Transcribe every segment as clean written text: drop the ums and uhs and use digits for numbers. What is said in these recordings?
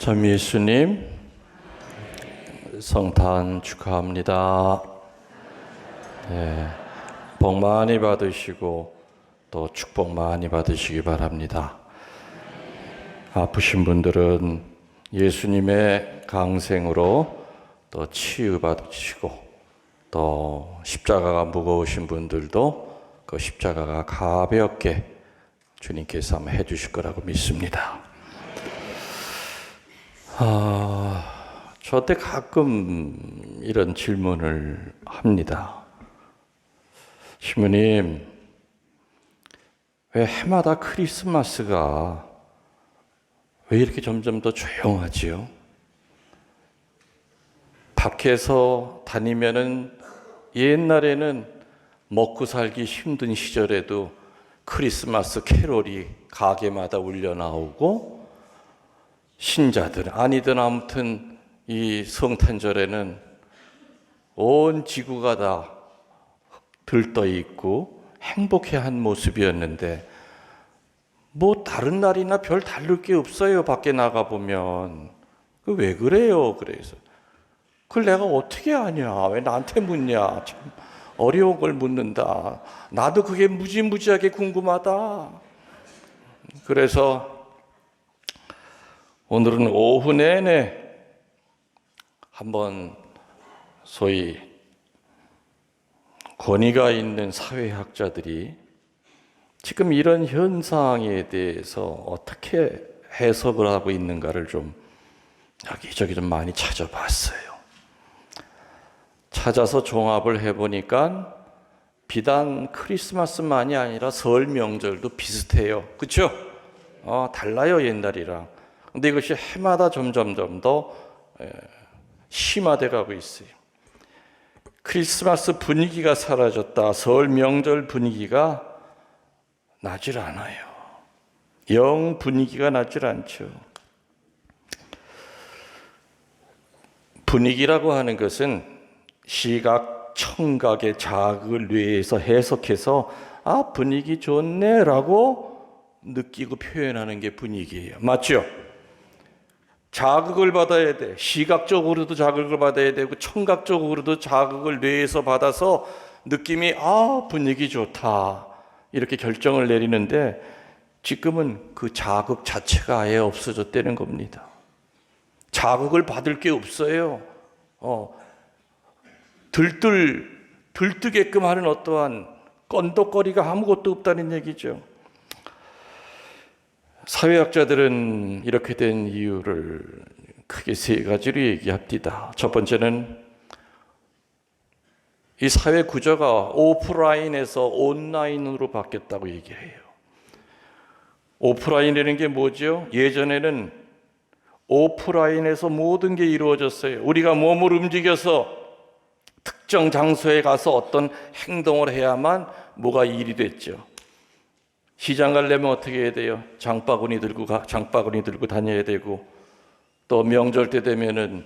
참 예수님 성탄 축하합니다. 네, 복 많이 받으시고 또 축복 많이 받으시기 바랍니다. 아프신 분들은 예수님의 강생으로 또 치유받으시고 또 십자가가 무거우신 분들도 그 십자가가 가볍게 주님께서 한번 해주실 거라고 믿습니다. 저한테 가끔 이런 질문을 합니다. 시모님, 왜 해마다 크리스마스가 왜 이렇게 점점 더 조용하지요? 밖에서 다니면은 옛날에는 먹고 살기 힘든 시절에도 크리스마스 캐롤이 가게마다 울려 나오고 신자들 아니든 아무튼 이 성탄절에는 온 지구가 다 들떠 있고 행복해한 모습이었는데 뭐 다른 날이나 별 다를 게 없어요. 밖에 나가 보면 왜 그래요? 그래서 그걸 내가 어떻게 아냐? 왜 나한테 묻냐? 참 어려운 걸 묻는다. 나도 그게 무지무지하게 궁금하다. 그래서 오늘은 오후 내내 한번 소위 권위가 있는 사회학자들이 지금 이런 현상에 대해서 어떻게 해석을 하고 있는가를 좀 여기저기 좀 많이 찾아봤어요. 찾아서 종합을 해보니까 비단 크리스마스만이 아니라 설 명절도 비슷해요. 그렇죠? 달라요, 옛날이랑. 근데 이것이 해마다 점점 더 심화돼 가고 있어요. 크리스마스 분위기가 사라졌다. 설 명절 분위기가 나질 않아요. 영 분위기가 나질 않죠. 분위기라고 하는 것은 시각, 청각의 자극을 뇌에서 해석해서 분위기 좋네라고 느끼고 표현하는 게 분위기예요. 맞죠? 자극을 받아야 돼. 시각적으로도 자극을 받아야 되고 청각적으로도 자극을 뇌에서 받아서 느낌이 분위기 좋다 이렇게 결정을 내리는데 지금은 그 자극 자체가 아예 없어졌다는 겁니다. 자극을 받을 게 없어요. 들뜨게끔 하는 어떠한 껄떡거리가 아무것도 없다는 얘기죠. 사회학자들은 이렇게 된 이유를 크게 세 가지로 얘기합니다. 첫 번째는 이 사회 구조가 오프라인에서 온라인으로 바뀌었다고 얘기해요. 오프라인이라는 게 뭐죠? 예전에는 오프라인에서 모든 게 이루어졌어요. 우리가 몸을 움직여서 특정 장소에 가서 어떤 행동을 해야만 뭐가 일이 됐죠. 시장 가려면 어떻게 해야 돼요? 장바구니 들고 다녀야 되고 또 명절 때 되면은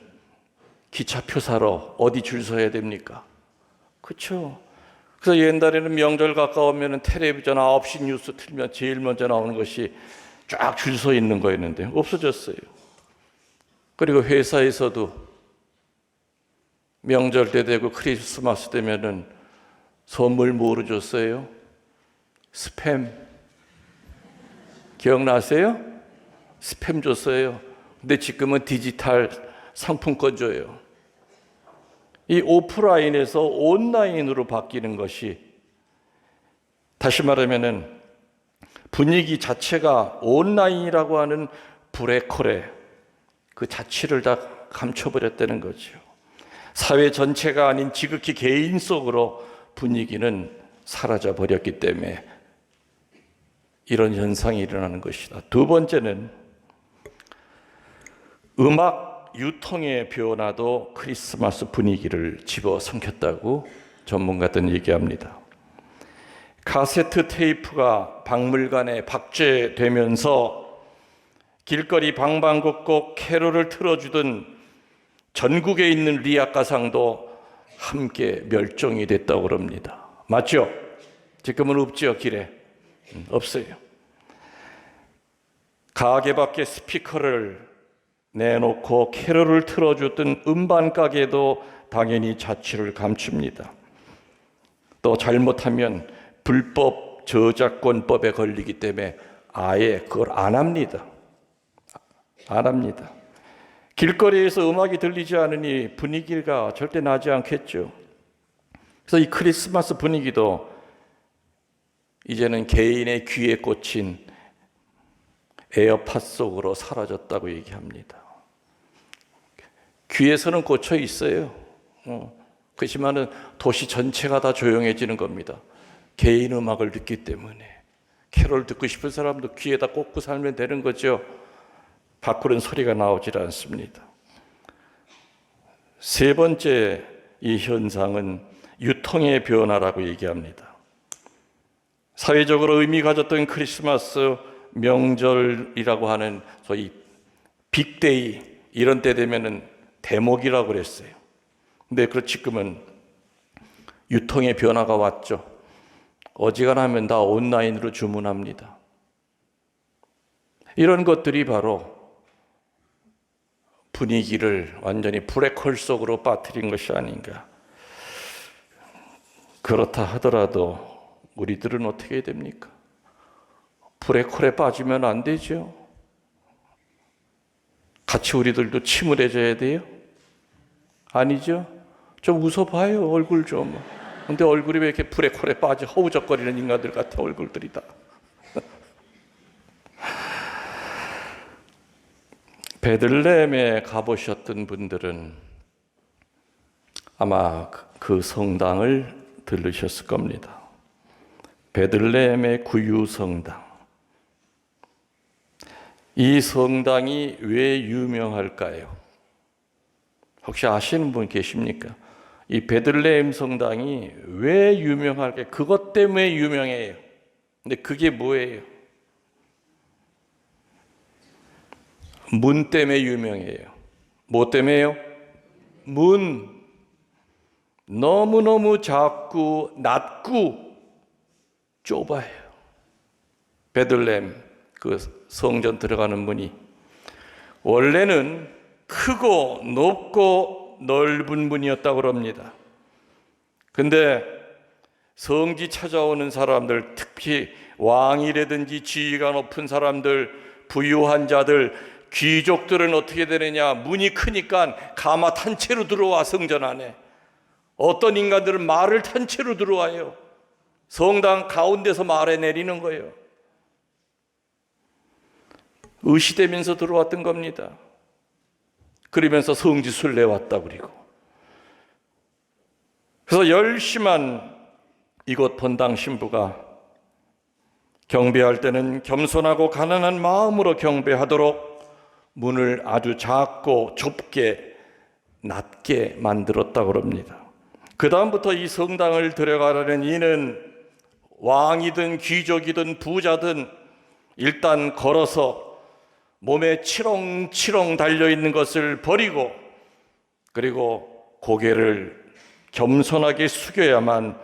기차표 사러 어디 줄 서야 됩니까? 그렇죠? 그래서 옛날에는 명절 가까우면 텔레비전 9시 뉴스 틀면 제일 먼저 나오는 것이 쫙 줄 서 있는 거였는데 없어졌어요. 그리고 회사에서도 명절 때 되고 크리스마스 되면은 선물 뭐로 줬어요? 스팸. 기억나세요? 스팸 줬어요. 근데 지금은 디지털 상품권 줘요. 이 오프라인에서 온라인으로 바뀌는 것이 다시 말하면은 분위기 자체가 온라인이라고 하는 브레이크래 그 자체를 다 감춰버렸다는 거죠. 사회 전체가 아닌 지극히 개인 속으로 분위기는 사라져 버렸기 때문에 이런 현상이 일어나는 것이다. 두 번째는 음악 유통의 변화도 크리스마스 분위기를 집어삼켰다고 전문가들은 얘기합니다. 카세트 테이프가 박물관에 박제되면서 길거리 방방곡곡 캐롤을 틀어주던 전국에 있는 리아카상도 함께 멸종이 됐다고 그럽니다. 맞죠? 지금은 없죠, 길에. 없어요. 가게 밖에 스피커를 내놓고 캐롤을 틀어주던 음반 가게도 당연히 자취를 감춥니다. 또 잘못하면 불법 저작권법에 걸리기 때문에 아예 그걸 안 합니다. 안 합니다. 길거리에서 음악이 들리지 않으니 분위기가 절대 나지 않겠죠. 그래서 이 크리스마스 분위기도 이제는 개인의 귀에 꽂힌 에어팟 속으로 사라졌다고 얘기합니다. 귀에서는 꽂혀 있어요. 그렇지만은 도시 전체가 다 조용해지는 겁니다. 개인 음악을 듣기 때문에. 캐롤 듣고 싶은 사람도 귀에다 꽂고 살면 되는 거죠. 밖으로는 소리가 나오질 않습니다. 세 번째 이 현상은 유통의 변화라고 얘기합니다. 사회적으로 의미 가졌던 크리스마스 명절이라고 하는 소위 빅데이 이런 때 되면은 대목이라고 그랬어요. 근데 지금은 유통의 변화가 왔죠. 어지간하면 다 온라인으로 주문합니다. 이런 것들이 바로 분위기를 완전히 블랙홀 속으로 빠뜨린 것이 아닌가. 그렇다 하더라도 우리들은 어떻게 해야 됩니까? 블랙홀에 빠지면 안 되죠. 같이 우리들도 침울해져야 돼요? 아니죠? 좀 웃어봐요, 얼굴 좀. 근데 얼굴이 왜 이렇게 블랙홀에 빠져 허우적거리는 인간들 같은 얼굴들이다. 베들레헴에 가보셨던 분들은 아마 그 성당을 들으셨을 겁니다. 베들레헴의 구유성당. 이 성당이 왜 유명할까요? 혹시 아시는 분 계십니까? 이 베들레헴 성당이 왜 유명할까요? 그것 때문에 유명해요. 근데 그게 뭐예요? 문 때문에 유명해요. 뭐 때문에요? 문. 너무너무 작고 낮고 좁아요. 베들레헴 그 성전 들어가는 문이 원래는 크고 높고 넓은 문이었다고 합니다. 근데 성지 찾아오는 사람들, 특히 왕이라든지 지위가 높은 사람들, 부유한 자들, 귀족들은 어떻게 되느냐? 문이 크니까 가마 탄 채로 들어와 성전 안에. 어떤 인간들은 말을 탄 채로 들어와요. 성당 가운데서 말에 내리는 거예요. 의시되면서 들어왔던 겁니다. 그러면서 성지순례 내왔다 그리고. 그래서 열심한 이곳 본당 신부가 경배할 때는 겸손하고 가난한 마음으로 경배하도록 문을 아주 작고 좁게 낮게 만들었다고 합니다. 그 다음부터 이 성당을 들어가려는 이는 왕이든 귀족이든 부자든 일단 걸어서 몸에 치렁치렁 달려있는 것을 버리고 그리고 고개를 겸손하게 숙여야만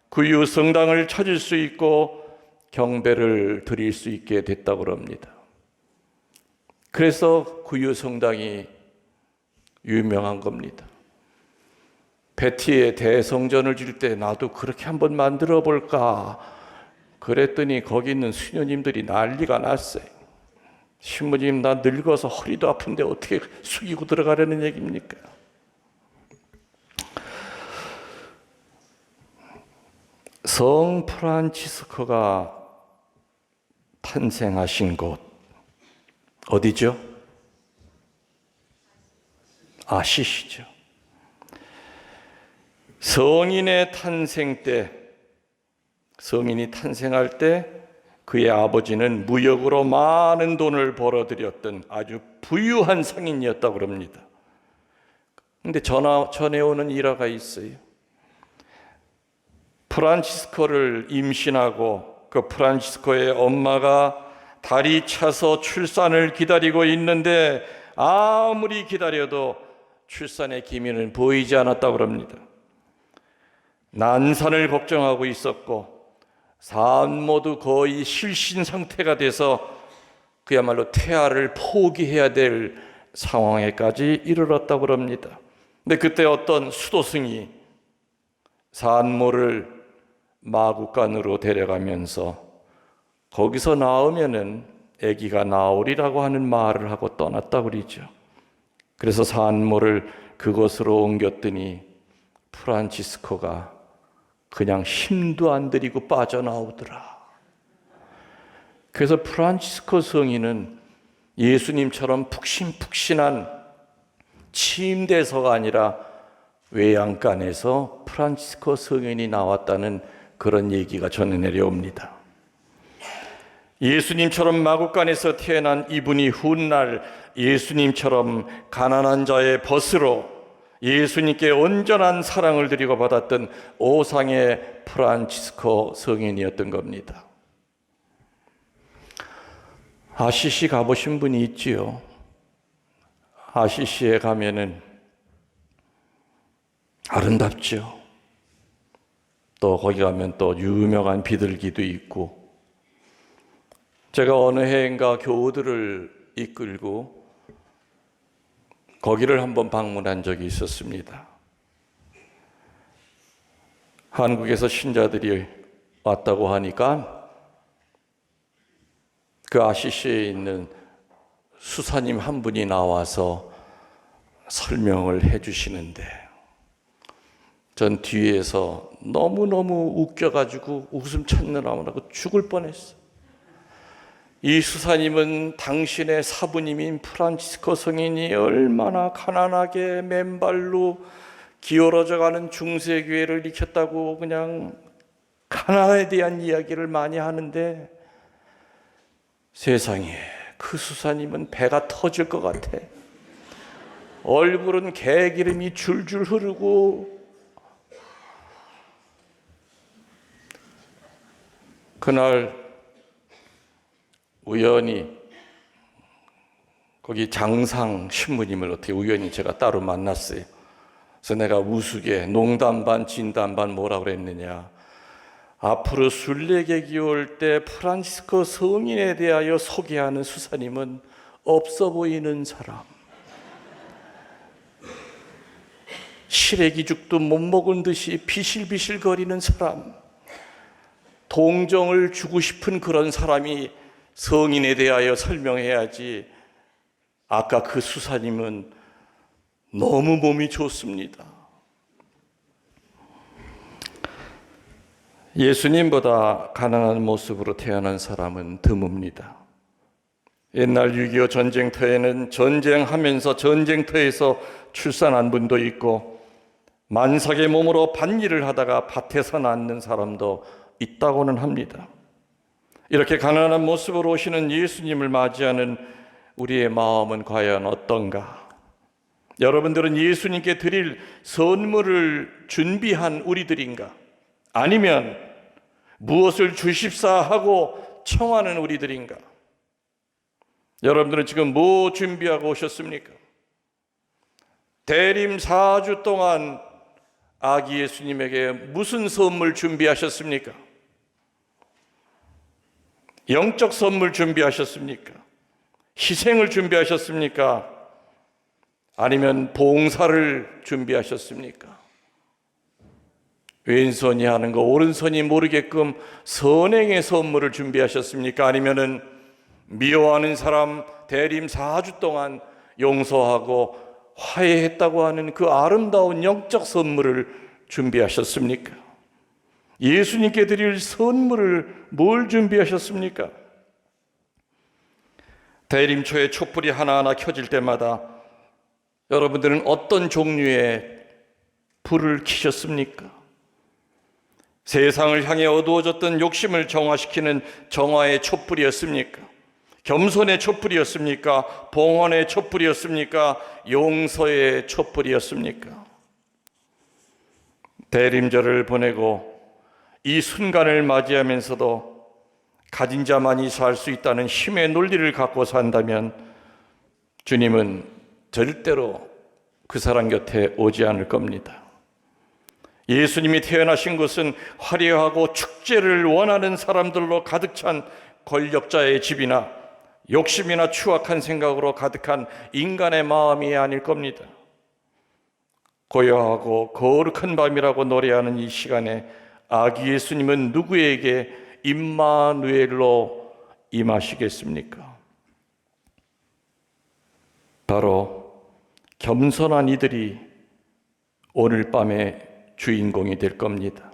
구유 성당을 찾을 수 있고 경배를 드릴 수 있게 됐다고 합니다. 그래서 구유 성당이 유명한 겁니다. 베티에 대성전을 질 때 나도 그렇게 한번 만들어 볼까 그랬더니 거기 있는 수녀님들이 난리가 났어요. 신부님 나 늙어서 허리도 아픈데 어떻게 숙이고 들어가려는 얘기입니까? 성 프란치스코가 탄생하신 곳 어디죠? 아시시죠? 성인의 탄생 때, 성인이 탄생할 때 그의 아버지는 무역으로 많은 돈을 벌어들였던 아주 부유한 상인이었다고 합니다. 그런데 전해오는 일화가 있어요. 프란치스코를 임신하고 그 프란치스코의 엄마가 다리 차서 출산을 기다리고 있는데 아무리 기다려도 출산의 기미는 보이지 않았다고 합니다. 난산을 걱정하고 있었고 산모도 거의 실신 상태가 돼서 그야말로 태아를 포기해야 될 상황에까지 이르렀다고 그럽니다. 근데 그때 어떤 수도승이 산모를 마구간으로 데려가면서 거기서 낳으면은 아기가 나오리라고 하는 말을 하고 떠났다고 그러죠. 그래서 산모를 그곳으로 옮겼더니 프란치스코가 그냥 힘도 안 들이고 빠져나오더라. 그래서 프란치스코 성인은 예수님처럼 푹신푹신한 침대에서가 아니라 외양간에서 프란치스코 성인이 나왔다는 그런 얘기가 전해 내려옵니다. 예수님처럼 마구간에서 태어난 이분이 훗날 예수님처럼 가난한 자의 벗으로 예수님께 온전한 사랑을 드리고 받았던 오상의 프란치스코 성인이었던 겁니다. 아시시 가보신 분이 있지요. 아시시에 가면은 아름답죠. 또 거기 가면 또 유명한 비둘기도 있고, 제가 어느 해인가 교우들을 이끌고 거기를 한번 방문한 적이 있었습니다. 한국에서 신자들이 왔다고 하니까 그 아시시에 있는 수사님 한 분이 나와서 설명을 해 주시는데 전 뒤에서 너무너무 웃겨가지고 웃음 찾느라고 죽을 뻔했어요. 이 수사님은 당신의 사부님인 프란치스코 성인이 얼마나 가난하게 맨발로 기울어져가는 중세교회를 일으켰다고 그냥 가난에 대한 이야기를 많이 하는데, 세상에 그 수사님은 배가 터질 것 같아. 얼굴은 개기름이 줄줄 흐르고, 그날 우연히 거기 장상 신부님을 어떻게 우연히 제가 따로 만났어요. 그래서 내가 우스개 농담 반 진담 반 뭐라 그랬느냐, 앞으로 순례객이 올 때 프란치스코 성인에 대하여 소개하는 수사님은 없어 보이는 사람, 시래기죽도 못 먹은 듯이 비실비실 거리는 사람, 동정을 주고 싶은 그런 사람이 성인에 대하여 설명해야지. 아까 그 수사님은 너무 몸이 좋습니다. 예수님보다 가난한 모습으로 태어난 사람은 드뭅니다. 옛날 6.25 전쟁터에는 전쟁하면서 전쟁터에서 출산한 분도 있고, 만삭의 몸으로 밭일을 하다가 밭에서 낳는 사람도 있다고는 합니다. 이렇게 가난한 모습으로 오시는 예수님을 맞이하는 우리의 마음은 과연 어떤가? 여러분들은 예수님께 드릴 선물을 준비한 우리들인가? 아니면 무엇을 주십사 하고 청하는 우리들인가? 여러분들은 지금 뭐 준비하고 오셨습니까? 대림 4주 동안 아기 예수님에게 무슨 선물 준비하셨습니까? 영적 선물 준비하셨습니까? 희생을 준비하셨습니까? 아니면 봉사를 준비하셨습니까? 왼손이 하는 거 오른손이 모르게끔 선행의 선물을 준비하셨습니까? 아니면은 미워하는 사람 대림 4주 동안 용서하고 화해했다고 하는 그 아름다운 영적 선물을 준비하셨습니까? 예수님께 드릴 선물을 뭘 준비하셨습니까? 대림초의 촛불이 하나하나 켜질 때마다 여러분들은 어떤 종류의 불을 켜셨습니까? 세상을 향해 어두워졌던 욕심을 정화시키는 정화의 촛불이었습니까? 겸손의 촛불이었습니까? 봉헌의 촛불이었습니까? 용서의 촛불이었습니까? 대림절을 보내고 이 순간을 맞이하면서도 가진 자만이 살 수 있다는 힘의 논리를 갖고 산다면 주님은 절대로 그 사람 곁에 오지 않을 겁니다. 예수님이 태어나신 곳은 화려하고 축제를 원하는 사람들로 가득 찬 권력자의 집이나 욕심이나 추악한 생각으로 가득한 인간의 마음이 아닐 겁니다. 고요하고 거룩한 밤이라고 노래하는 이 시간에 아기 예수님은 누구에게 임마누엘로 임하시겠습니까? 바로 겸손한 이들이 오늘 밤의 주인공이 될 겁니다.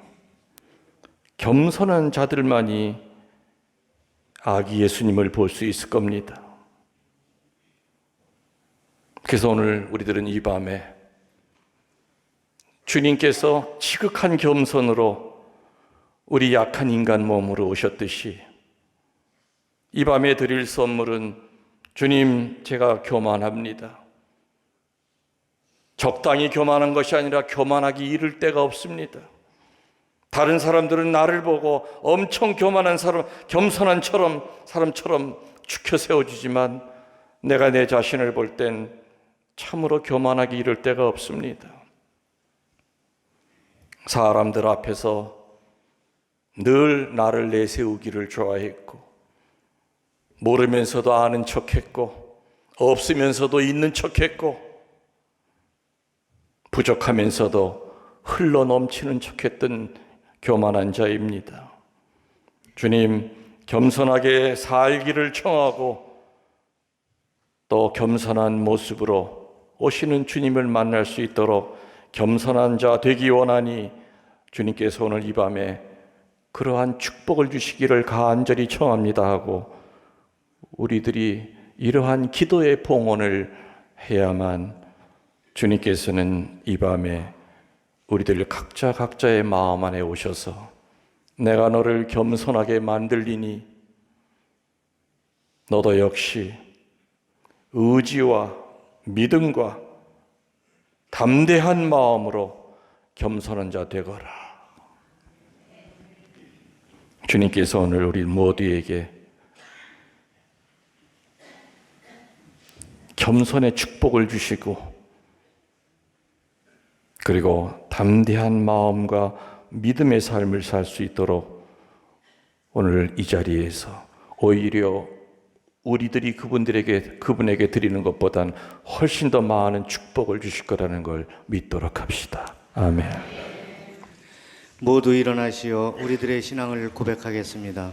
겸손한 자들만이 아기 예수님을 볼 수 있을 겁니다. 그래서 오늘 우리들은 이 밤에 주님께서 지극한 겸손으로 우리 약한 인간 몸으로 오셨듯이 이 밤에 드릴 선물은 주님, 제가 교만합니다. 적당히 교만한 것이 아니라 교만하기 이를 데가 없습니다. 다른 사람들은 나를 보고 엄청 교만한 사람, 겸손한 사람처럼 축혀 세워주지만 내가 내 자신을 볼 땐 참으로 교만하기 이를 데가 없습니다. 사람들 앞에서 늘 나를 내세우기를 좋아했고, 모르면서도 아는 척했고, 없으면서도 있는 척했고, 부족하면서도 흘러 넘치는 척했던 교만한 자입니다. 주님, 겸손하게 살기를 청하고 또 겸손한 모습으로 오시는 주님을 만날 수 있도록 겸손한 자 되기 원하니 주님께서 오늘 이 밤에 그러한 축복을 주시기를 간절히 청합니다 하고 우리들이 이러한 기도의 봉헌을 해야만 주님께서는 이 밤에 우리들 각자의 마음 안에 오셔서 내가 너를 겸손하게 만들리니 너도 역시 의지와 믿음과 담대한 마음으로 겸손한 자 되거라. 주님께서 오늘 우리 모두에게 겸손의 축복을 주시고 그리고 담대한 마음과 믿음의 삶을 살 수 있도록 오늘 이 자리에서 오히려 우리들이 그분에게 드리는 것보단 훨씬 더 많은 축복을 주실 거라는 걸 믿도록 합시다. 아멘. 모두 일어나시어 우리들의 신앙을 고백하겠습니다.